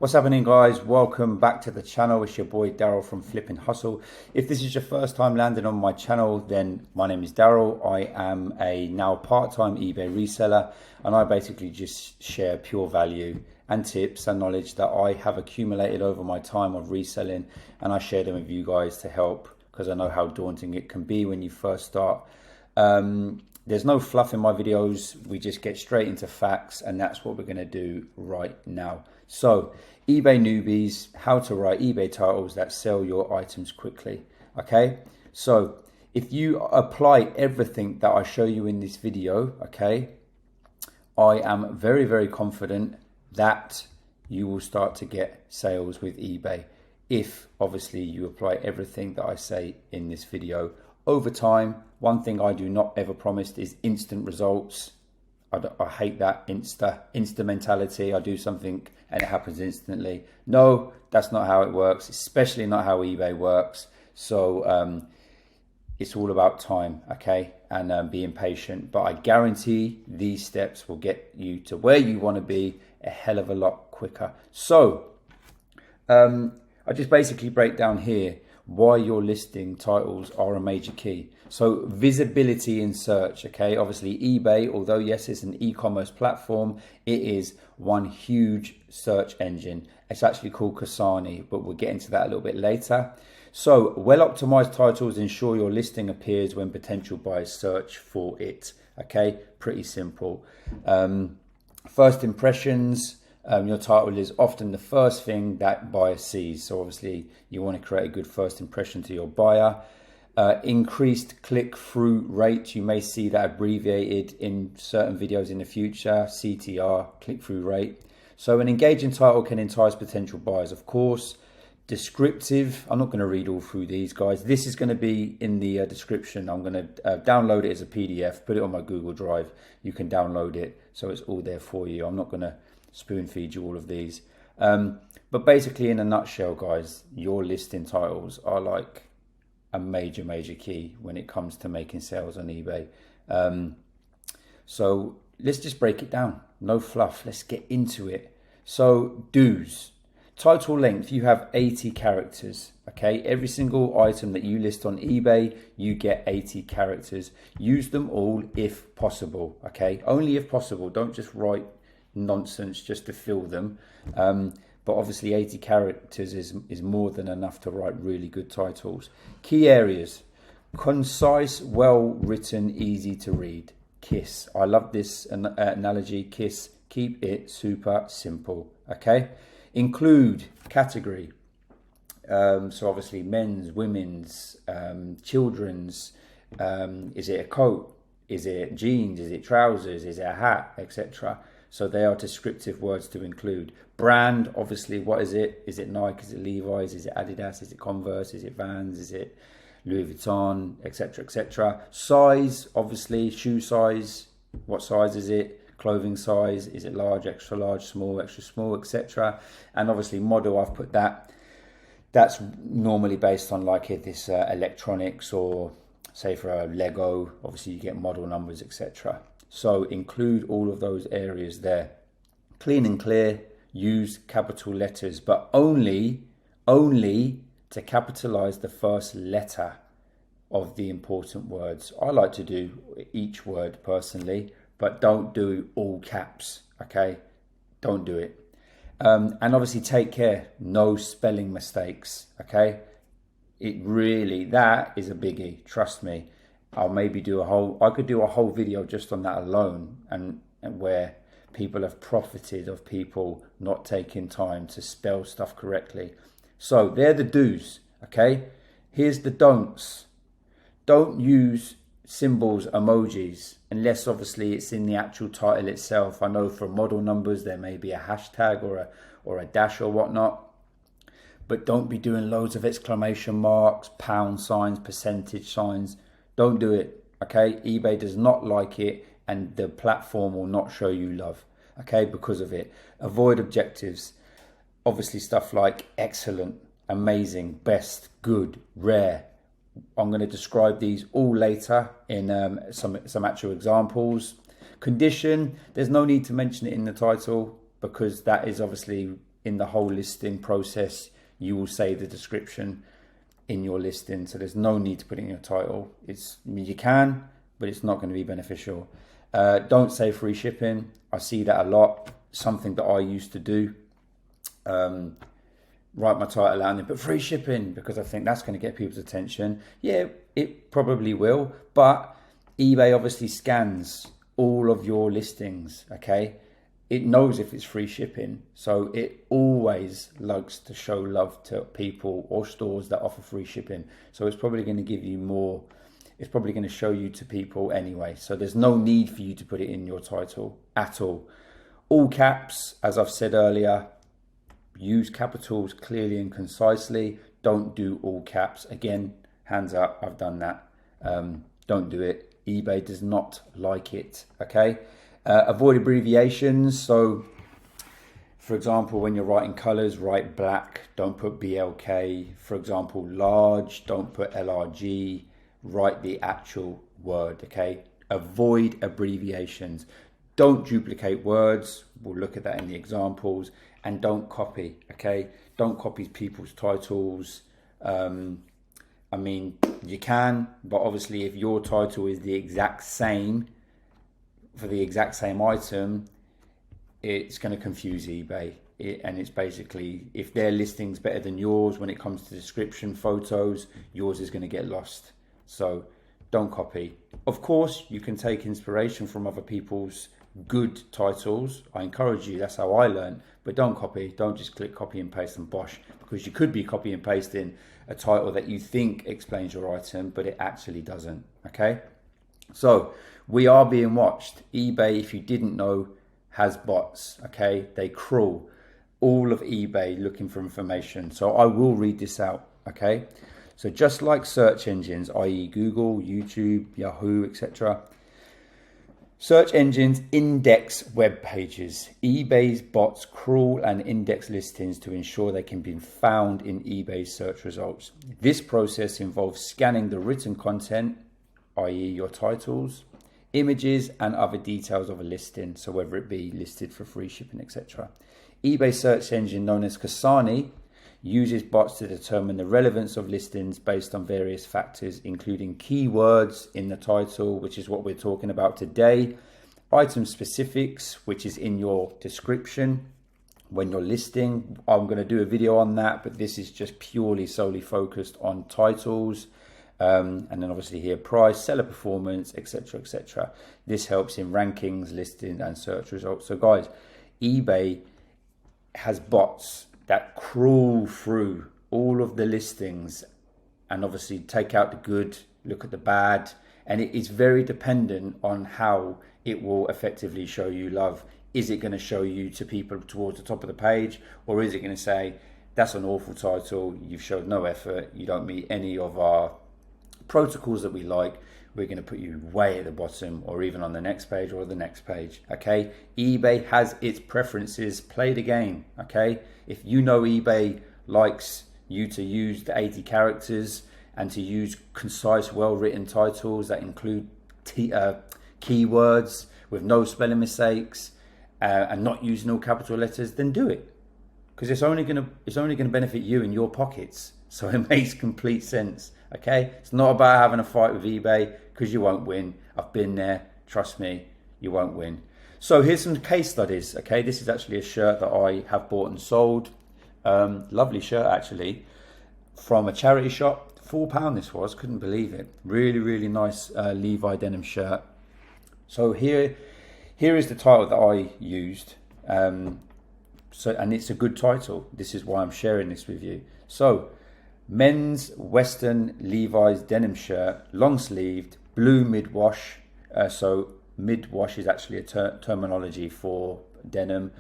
What's happening, guys? Welcome back to the channel. It's your boy Daryl from Flippin Hustle. If this is your first time landing on my channel, then my name is Daryl. I am a now part-time eBay reseller, and I basically just share pure value and tips and knowledge that I have accumulated over my time of reselling, and I share them with you guys to help, because I know how daunting it can be when you first start. There's no fluff in my videos. We just get straight into facts, and that's what we're going to do right now. So, eBay newbies, how to write eBay titles that sell your items quickly. Okay, so if you apply everything that I show you in this video, okay, I am very, very confident that you will start to get sales with eBay if obviously you apply everything that I say in this video. Over time, one thing I do not ever promise is instant results. I hate that insta mentality. I do something and it happens instantly. No, that's not how it works, especially not how eBay works. So it's all about time, okay, and being patient. But I guarantee these steps will get you to where you want to be a hell of a lot quicker. So I just basically break down here why your listing titles are a major key. So visibility in search, okay? Obviously eBay, although yes, it's an e-commerce platform, it is one huge search engine. It's actually called Kasani, but we'll get into that a little bit later. So well-optimized titles ensure your listing appears when potential buyers search for it, okay? Pretty simple. First impressions. Your title is often the first thing that buyer sees. So obviously you want to create a good first impression to your buyer. Increased click-through rate. You may see that abbreviated in certain videos in the future, CTR, click-through rate. So an engaging title can entice potential buyers, of course. Descriptive. I'm not going to read all through these, guys. This is going to be in the description. I'm going to download it as a PDF, put it on my Google Drive. You can download it, so it's all there for you. I'm not going to spoon feed you all of these, but basically in a nutshell, guys, your listing titles are like a major key when it comes to making sales on eBay. So let's just break it down. No fluff, let's get into it. So do's. Title length, you have 80 characters, okay? Every single item that you list on eBay, you get 80 characters. Use them all if possible, okay? Only if possible. Don't just write nonsense just to fill them. But obviously 80 characters is more than enough to write really good titles. Key areas: concise, well written, easy to read. KISS. I love this analogy. KISS. Keep it super simple, okay? Include category. So obviously men's, women's, children's. Is it a coat? Is it jeans? Is it trousers? Is it a hat, etc.? So they are descriptive words to include. Brand, obviously, what is it? Is it Nike? Is it Levi's? Is it Adidas? Is it Converse? Is it Vans? Is it Louis Vuitton, etc., etc.? Size, obviously, shoe size. What size is it? Clothing size. Is it large, extra small, etc.? And obviously model, I've put that. That's normally based on like if this electronics, or say for a Lego, obviously you get model numbers, etc. So include all of those areas there. Clean and clear. Use capital letters, but only to capitalize the first letter of the important words. I like to do each word personally, but don't do all caps, okay? Don't do it. And obviously take care, no spelling mistakes, okay? That is a biggie, trust me. I could do a whole video just on that alone, and where people have profited of people not taking time to spell stuff correctly. So they're the do's, okay? Here's the don'ts. Don't use symbols, emojis, unless obviously it's in the actual title itself. I know for model numbers there may be a hashtag or a dash or whatnot, but don't be doing loads of exclamation marks, pound signs, percentage signs. Don't do it, okay? eBay does not like it, and the platform will not show you love, okay, because of it. Avoid adjectives. Obviously stuff like excellent, amazing, best, good, rare. I'm going to describe these all later in some actual examples. Condition, there's no need to mention it in the title, because that is obviously in the whole listing process, you will say the description in your listing. So there's no need to put it in your title. You can, but it's not going to be beneficial. Don't say free shipping. I see that a lot. Something that I used to do. Write my title out and then put free shipping because I think that's going to get people's attention. Yeah, it probably will, but eBay obviously scans all of your listings, okay? It knows if it's free shipping, so it always likes to show love to people or stores that offer free shipping. So it's probably going to give you more, it's probably going to show you to people anyway. So there's no need for you to put it in your title at all. All caps, as I've said earlier, use capitals clearly and concisely. Don't do all caps. Again, hands up, I've done that. Don't do it. eBay does not like it, okay? Avoid abbreviations. So, for example, when you're writing colors, write black. Don't put BLK. For example, large, don't put LRG. Write the actual word, okay? Avoid abbreviations. Don't duplicate words. We'll look at that in the examples. And don't copy, okay? Don't copy people's titles. I mean, you can, but obviously if your title is the exact same for the exact same item, it's going to confuse eBay. And it's basically, if their listing's better than yours when it comes to description, photos, yours is going to get lost. So don't copy. Of course, you can take inspiration from other people's good titles. I encourage you, that's how I learned, but don't copy. Don't just click copy and paste and bosh, because you could be copy and pasting a title that you think explains your item, but it actually doesn't, okay? So we are being watched. eBay, if you didn't know, has bots, okay? They crawl all of eBay looking for information. So I will read this out, okay? So just like search engines, i.e. Google, YouTube, Yahoo, etc., search engines index web pages. eBay's bots crawl and index listings to ensure they can be found in eBay's search results. This process involves scanning the written content, i.e. your titles, images and other details of a listing, so whether it be listed for free shipping, etc. eBay search engine known as Kasani uses bots to determine the relevance of listings based on various factors, including keywords in the title, which is what we're talking about today, item specifics, which is in your description when you're listing. I'm going to do a video on that, but this is just purely solely focused on titles. And then obviously here, price, seller performance, etc., etc. This helps in rankings, listing and search results. So guys, eBay has bots that crawl through all of the listings and obviously take out the good, look at the bad, and it is very dependent on how it will effectively show you love. Is it going to show you to people towards the top of the page, or is it going to say, that's an awful title, you've showed no effort, you don't meet any of our protocols that we like, we're going to put you way at the bottom or even on the next page or the next page, okay? eBay has its preferences. Play the game, okay? If you know eBay likes you to use the 80 characters and to use concise, well-written titles that include keywords with no spelling mistakes and not using all capital letters, then do it, because it's only gonna benefit you and your pockets. So it makes complete sense, okay? It's not about having a fight with eBay, because you won't win. I've been there, trust me, you won't win. So here's some case studies, okay? This is actually a shirt that I have bought and sold. Lovely shirt, actually, from a charity shop. £4 this was, couldn't believe it. Really, really nice Levi denim shirt. So here is the title that I used. And it's a good title. This is why I'm sharing this with you. So, men's Western Levi's denim shirt, long sleeved, blue mid-wash. So mid-wash is actually a terminology for denim.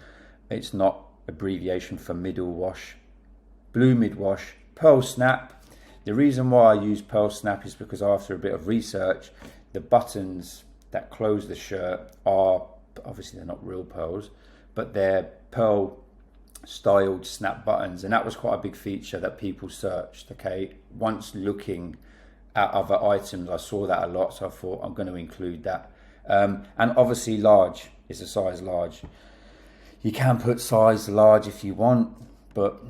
It's not abbreviation for middle wash. Blue mid-wash, pearl snap. The reason why I use pearl snap is because after a bit of research, the buttons that close the shirt are, obviously they're not real pearls, but they're pearl styled snap buttons, and that was quite a big feature that people searched, okay? Once looking at other items, I saw that a lot, so I thought I'm going to include that. And obviously large is a size large. You can put size large if you want, but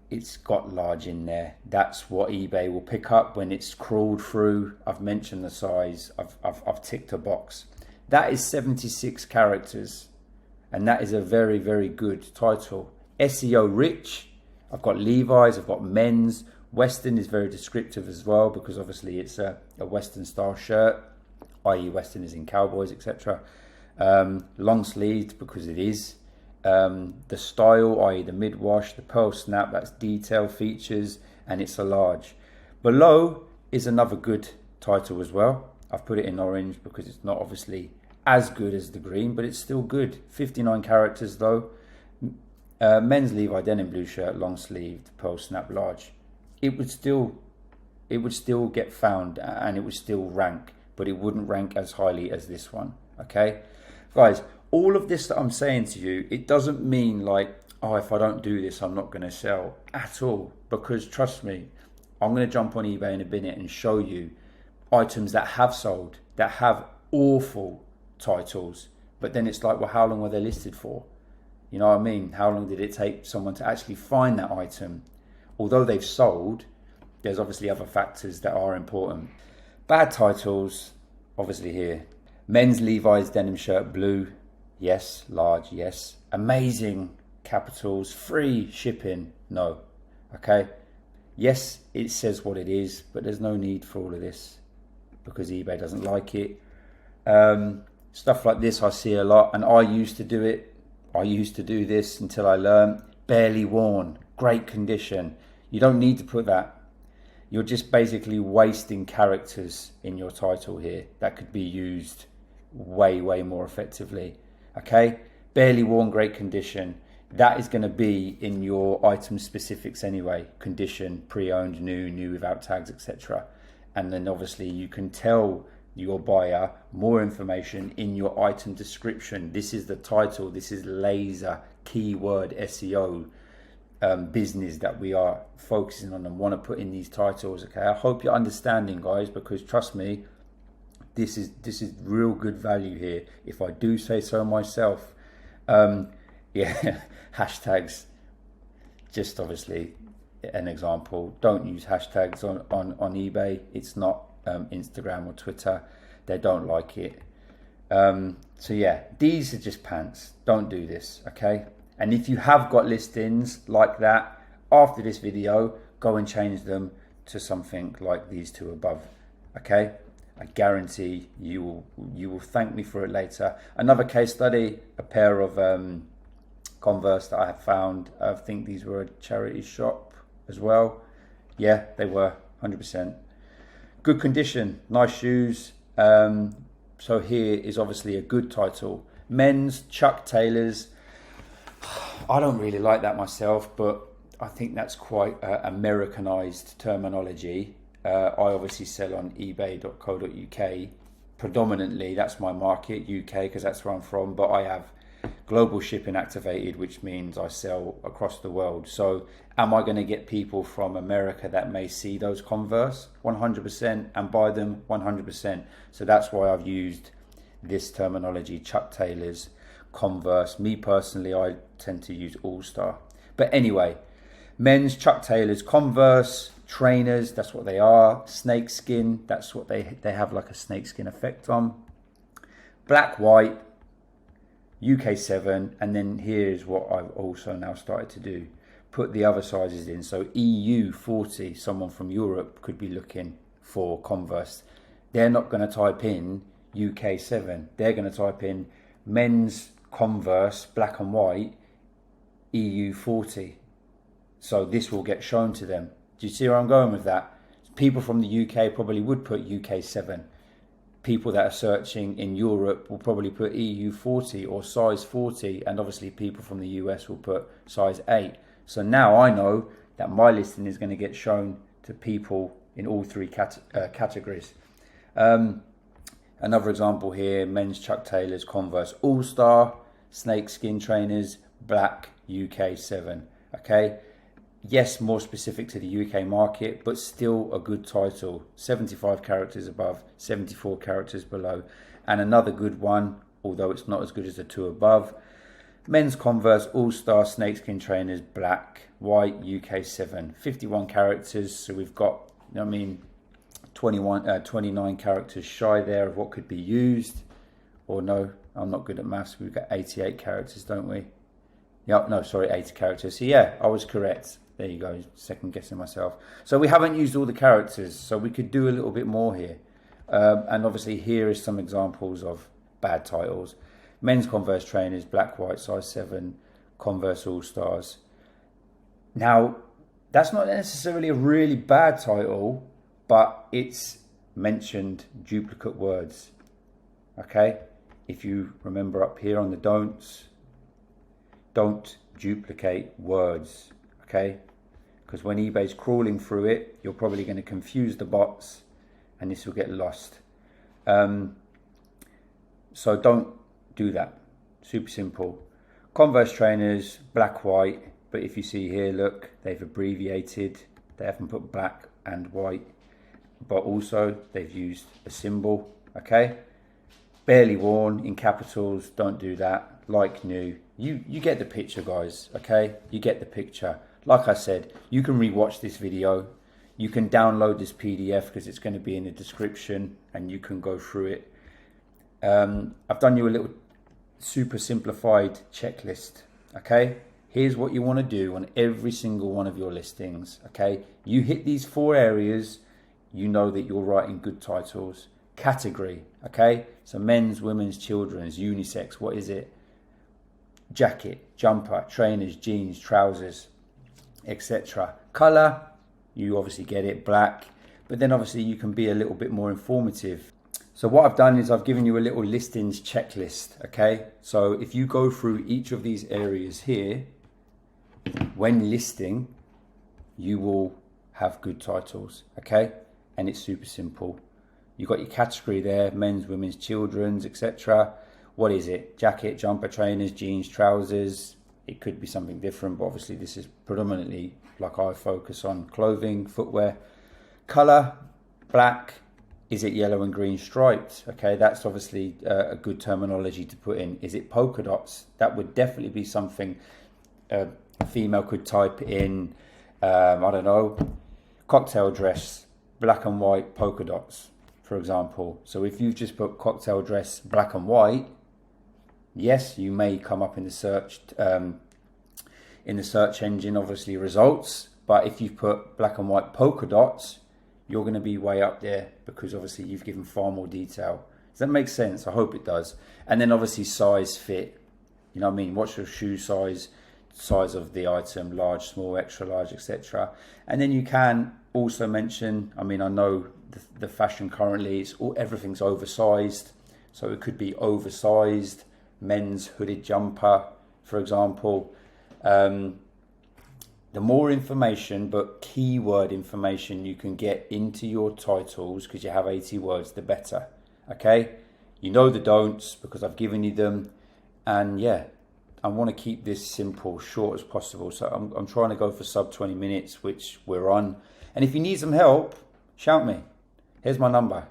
it's got large in there. That's what eBay will pick up when it's crawled through. I've mentioned the size. I've ticked a box. That is 76 characters, and that is a very, very good title. SEO rich. I've got Levi's, I've got men's. Western is very descriptive as well, because obviously it's a Western style shirt, i.e. Western is in cowboys, etc. Long sleeved, because it is. The style, i.e. the mid-wash, the pearl snap, that's detail features, and it's a large. Below is another good title as well. I've put it in orange because it's not obviously as good as the green, but it's still good. 59 characters though. Men's Levi denim blue shirt, long sleeved, pearl snap, large. It would still get found, and it would still rank, but it wouldn't rank as highly as this one. Okay, guys, all of this that I'm saying to you, it doesn't mean like, oh, if I don't do this, I'm not going to sell at all. Because trust me, I'm going to jump on eBay in a minute and show you items that have sold, that have awful titles. But then it's like, well, how long were they listed for? You know what I mean? How long did it take someone to actually find that item? Although they've sold, there's obviously other factors that are important. Bad titles, obviously here. Men's Levi's denim shirt, blue. Yes. Large, yes. Amazing, capitals. Free shipping, no. Okay. Yes, it says what it is, but there's no need for all of this because eBay doesn't like it. Stuff like this I see a lot, and I used to do it. I used to do this until I learned. Barely worn, great condition. You don't need to put that. You're just basically wasting characters in your title here that could be used way, way more effectively. Okay, barely worn, great condition. That is going to be in your item specifics anyway. Condition, pre-owned, new without tags, etc. And then obviously you can tell your buyer more information in your item description. This is the title. This is laser keyword SEO business that we are focusing on and want to put in these titles. Okay, I hope you're understanding, guys, because trust me, this is real good value here, if I do say so myself. Yeah, hashtags, just obviously an example. Don't use hashtags on eBay. It's not Instagram or Twitter. They don't like it. So yeah, these are just pants. Don't do this, okay? And if you have got listings like that, after this video, go and change them to something like these two above, okay? I guarantee you will thank me for it later. Another case study, a pair of Converse that I have found. I think these were a charity shop as well. Yeah, they were 100%. Good condition, nice shoes. So here is obviously a good title. Men's Chuck Taylors. I don't really like that myself, but I think that's quite Americanized terminology. I obviously sell on ebay.co.uk. Predominantly, that's my market, UK, because that's where I'm from. But I have global shipping activated, which means I sell across the world. So am I going to get people from America that may see those Converse? 100%, and buy them 100%. So that's why I've used this terminology, Chuck Taylors, Converse. Me personally, I tend to use All-Star. But anyway, men's Chuck Taylors, Converse, trainers, that's what they are. Snake skin, that's what they have, like a snake skin effect on. Black, white, UK 7, and then here's what I've also now started to do. Put the other sizes in. So EU 40, someone from Europe could be looking for Converse. They're not going to type in UK 7. They're going to type in men's Converse, black and white, EU 40. So this will get shown to them. Do you see where I'm going with that? People from the UK probably would put UK 7. People that are searching in Europe will probably put EU 40 or size 40. And obviously people from the US will put size 8. So now I know that my listing is going to get shown to people in all three categories. Another example here, men's Chuck Taylors, Converse All-Star, snake skin trainers, black, UK 7. Okay. Yes, more specific to the UK market, but still a good title. 75 characters above, 74 characters below. And another good one, although it's not as good as the two above, Men's Converse All-Star Snakeskin Trainers, black, white, UK 7, 51 characters. So we've got, 29 characters shy there of what could be used. Or no, I'm not good at maths. We've got 88 characters, don't we? Yep, no, sorry, 80 characters. So yeah, I was correct. There you go, second guessing myself. So we haven't used all the characters, so we could do a little bit more here. And obviously here is some examples of bad titles. Men's Converse Trainers, black, white, size 7, Converse All-Stars. Now, that's not necessarily a really bad title, but it's mentioned duplicate words. Okay? If you remember up here on the don'ts, don't duplicate words. Okay? Because when eBay's crawling through it, you're probably going to confuse the bots and this will get lost. So don't do that. Super simple. Converse Trainers, black, white. But if you see here, look, they've abbreviated. They haven't put black and white. But also, they've used a symbol. Okay? Barely worn in capitals. Don't do that. Like new. You get the picture, guys. Okay? You get the picture. Like I said, you can rewatch this video. You can download this PDF because it's going to be in the description and you can go through it. I've done you a little super simplified checklist. Okay? Here's what you want to do on every single one of your listings. Okay? You hit these 4 areas, you know that you're writing good titles. Category. Okay? So men's, women's, children's, unisex. What is it? Jacket, jumper, trainers, jeans, trousers, etc. Color, you obviously get it, black, but then obviously you can be a little bit more informative. So what I've done is I've given you a little listings checklist. Okay, so if you go through each of these areas here, when listing, you will have good titles. Okay, and it's super simple. You've got your category there, men's, women's, children's, etc. What is it? Jacket, jumper, trainers, jeans, trousers. It could be something different, but obviously this is predominantly, like I focus on, clothing, footwear. Color, black. Is it yellow and green striped? Okay, that's obviously a good terminology to put in. Is it polka dots? That would definitely be something a female could type in, I don't know, cocktail dress, black and white polka dots, for example. So if you've just put cocktail dress, black and white, yes, you may come up in the search engine, obviously results. But if you put black and white polka dots, you're going to be way up there because obviously you've given far more detail. Does that make sense? I hope it does. And then obviously size, fit. You know what I mean? What's your shoe size, size of the item, large, small, extra large, etc. And then you can also mention, I mean, I know the fashion currently is everything's oversized. So it could be oversized men's hooded jumper, for example. The more information, but keyword information you can get into your titles, because you have 80 words, the better. Okay? You know the don'ts because I've given you them. And yeah, I want to keep this simple, short as possible. So I'm trying to go for sub 20 minutes, which we're on. And if you need some help, shout me. Here's my number.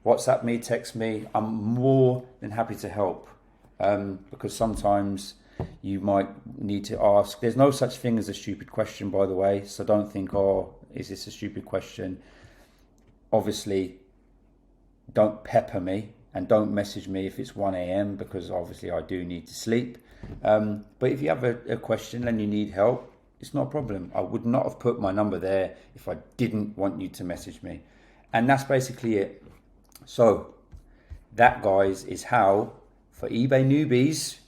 WhatsApp me, text me. I'm more than happy to help. Because sometimes you might need to ask. There's no such thing as a stupid question, by the way. So don't think, oh, is this a stupid question? Obviously, don't pepper me and don't message me if it's 1 a.m. because obviously I do need to sleep. But if you have a question and you need help, it's not a problem. I would not have put my number there if I didn't want you to message me. And that's basically it. So that, guys, is how, for eBay newbies,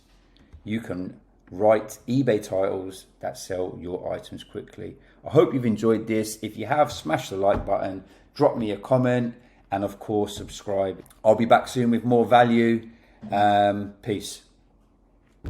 you can write eBay titles that sell your items quickly. I hope you've enjoyed this. If you have, smash the like button, drop me a comment, and of course, subscribe. I'll be back soon with more value. Peace.